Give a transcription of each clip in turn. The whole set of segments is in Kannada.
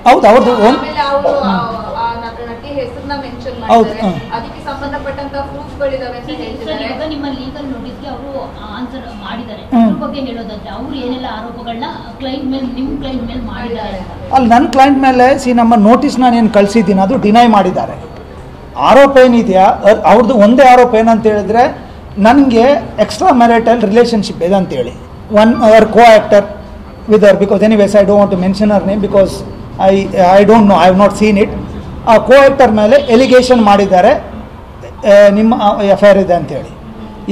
ಹೌದು ಅವ್ರದ್ದು ಅಲ್ಲಿ ನನ್ನ ಕ್ಲೈಂಟ್ ಮೇಲೆ ನಮ್ಮ ನೋಟಿಸ್ ನಾನು ಏನು ಕಳಿಸಿದ್ದೀನಿ ಅದು ಡಿನೈ ಮಾಡಿದ್ದಾರೆ. ಆರೋಪ ಏನಿದೆಯಾ ಅವ್ರದ್ದು ಒಂದೇ ಆರೋಪ ಏನಂತ ಹೇಳಿದ್ರೆ ನನಗೆ ಎಕ್ಸ್ಟ್ರಾ ಮ್ಯಾರಿಟಲ್ ರಿಲೇಷನ್ಶಿಪ್ ಇದೆ ಅಂತೇಳಿ. One our co actor with our because anyways I don't want to mention our name because I don't know, I have not seen it. ಆ ಕೋ ಆ್ಯಕ್ಟರ್ ಮೇಲೆ ಎಲಿಗೇಷನ್ ಮಾಡಿದ್ದಾರೆ ನಿಮ್ಮ ಎಫ್.ಐ.ಆರ್ ಇದೆ ಅಂತೇಳಿ.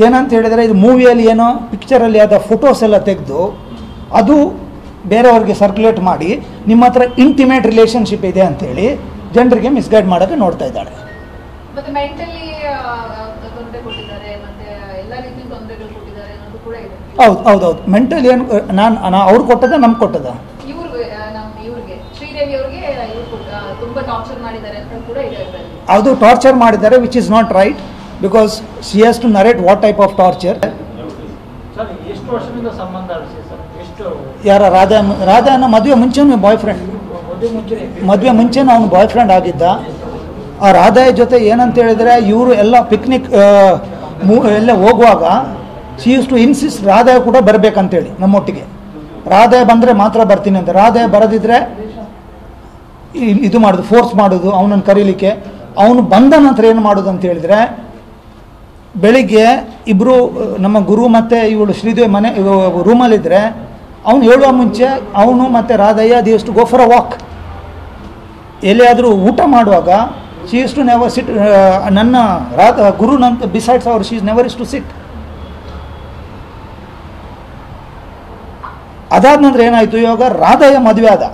ಏನಂತ ಹೇಳಿದರೆ ಇದು ಮೂವಿಯಲ್ಲಿ ಏನೋ ಪಿಕ್ಚರಲ್ಲಿ ಆದ ಫೋಟೋಸ್ ಎಲ್ಲ ತೆಗೆದು ಅದು ಬೇರೆಯವ್ರಿಗೆ ಸರ್ಕ್ಯುಲೇಟ್ ಮಾಡಿ ನಿಮ್ಮ ಹತ್ರ ಇಂಟಿಮೇಟ್ ರಿಲೇಷನ್ಶಿಪ್ ಇದೆ ಅಂತೇಳಿ ಜನರಿಗೆ ಮಿಸ್ಗೈಡ್ ಮಾಡೋಕ್ಕೆ ನೋಡ್ತಾ ಇದ್ದಾಳೆ. ಹೌದು ಹೌದು ಹೌದು ಮೆಂಟಲ್ ಏನು ನಾನು ಅವ್ರು ಕೊಟ್ಟದ ನಮ್ಗೆ ಕೊಟ್ಟದ ಅದು ಟಾರ್ಚರ್ ಮಾಡಿದ್ದಾರೆ which is not right because she has to narrate what type of torture. ಯಾರ ರಾಧಾನ ಮದುವೆ ಮುಂಚೆನೂ ಬಾಯ್ ಫ್ರೆಂಡ್, ಮದುವೆ ಮುಂಚೆನೂ ಅವನು ಬಾಯ್ ಫ್ರೆಂಡ್ ಆಗಿದ್ದ. ಆ ರಾಧಾಯ ಜೊತೆ ಏನಂತ ಹೇಳಿದ್ರೆ ಇವರು ಎಲ್ಲ ಪಿಕ್ನಿಕ್ ಎಲ್ಲ ಹೋಗುವಾಗ ಶಿ ಯೂಸ್ ಟು ಇನ್ಸಿಸ್ಟ್ ರಾಧಾಯ ಕೂಡ ಬರಬೇಕಂತೇಳಿ ನಮ್ಮೊಟ್ಟಿಗೆ. ರಾಧಾಯ ಬಂದರೆ ಮಾತ್ರ ಬರ್ತೀನಿ ಅಂತ. ರಾಧಾಯ ಬರದಿದ್ರೆ ಇದು ಮಾಡೋದು, ಫೋರ್ಸ್ ಮಾಡೋದು ಅವನನ್ನು ಕರೀಲಿಕ್ಕೆ. ಅವನು ಬಂದ ನಂತರ ಏನು ಮಾಡೋದು ಅಂತ ಹೇಳಿದ್ರೆ ಬೆಳಿಗ್ಗೆ ಇಬ್ಬರು ನಮ್ಮ ಗುರು ಮತ್ತು ಇವಳು ಶ್ರೀದೇವಿ ಮನೆ ರೂಮಲ್ಲಿದ್ದರೆ ಅವನು ಹೇಳುವ ಮುಂಚೆ ಅವನು ಮತ್ತು Radhayya the used to go for a walk. ಎಲ್ಲಿಯಾದರೂ ಊಟ ಮಾಡುವಾಗ she used to never sit. ನನ್ನ ಗುರು ನಂತ besides our she is never is to sit. ಅದಾದ ನಂತರ ಏನಾಯಿತು, ಇವಾಗ ರಾಧಯ್ಯ ಮದುವೆ ಆದ.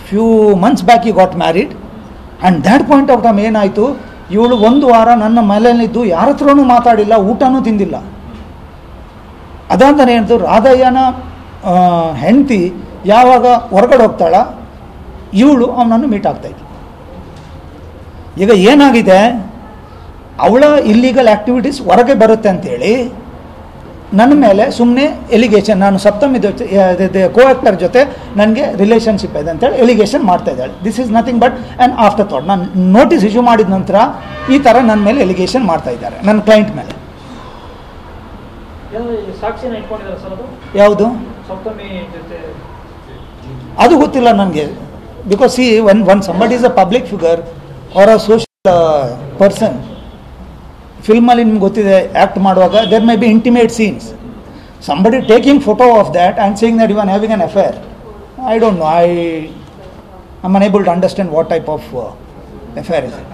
Few months back he got married and that point of time ಏನಾಯಿತು, ಇವಳು ಒಂದು ವಾರ ನನ್ನ ಮನೆಯಲ್ಲಿದ್ದು ಯಾರ ಹತ್ರನೂ ಮಾತಾಡಿಲ್ಲ, ಊಟನೂ ತಿಂದಿಲ್ಲ. ಅದಾದ ಏನಿತು, ರಾಧಯ್ಯನ ಹೆಂಡತಿ ಯಾವಾಗ ಹೊರಗಡೆ ಹೋಗ್ತಾಳ ಇವಳು ಅವನನ್ನು ಮೀಟ್ ಆಗ್ತಾಯಿದ್ಲು. ಈಗ ಏನಾಗಿದೆ, ಅವಳ ಇಲ್ಲೀಗಲ್ ಆ್ಯಕ್ಟಿವಿಟೀಸ್ ಹೊರಗೆ ಬರುತ್ತೆ ಅಂತೇಳಿ ನನ್ನ ಮೇಲೆ ಸುಮ್ಮನೆ ಎಲಿಗೇಷನ್, ನಾನು ಸಪ್ತಮಿ ಕೋ ಆ್ಯಕ್ಟರ್ ಜೊತೆ ನನಗೆ ರಿಲೇಷನ್ಶಿಪ್ ಇದೆ ಅಂತೇಳಿ ಎಲಿಗೇಷನ್ ಮಾಡ್ತಾ ಇದ್ದಾಳೆ. This is nothing but an after thought. ನಾನು ನೋಟಿಸ್ ಇಶ್ಯೂ ಮಾಡಿದ ನಂತರ ಈ ಥರ ನನ್ನ ಮೇಲೆ ಎಲಿಗೇಷನ್ ಮಾಡ್ತಾ ಇದ್ದಾರೆ, ನನ್ನ ಕ್ಲೈಂಟ್ ಮೇಲೆ. ಯಾವುದು ಅದು ಗೊತ್ತಿಲ್ಲ ನನಗೆ. Because see one somebody is a public figure or a social person. ಫಿಲ್ಮಲ್ಲಿ ನಿಮ್ಗೆ ಗೊತ್ತಿದೆ, ಆ್ಯಕ್ಟ್ ಮಾಡುವಾಗ there may be intimate scenes. Somebody taking photo of that and saying that you are having an affair, I don't know. I am unable to understand what type of affair is it.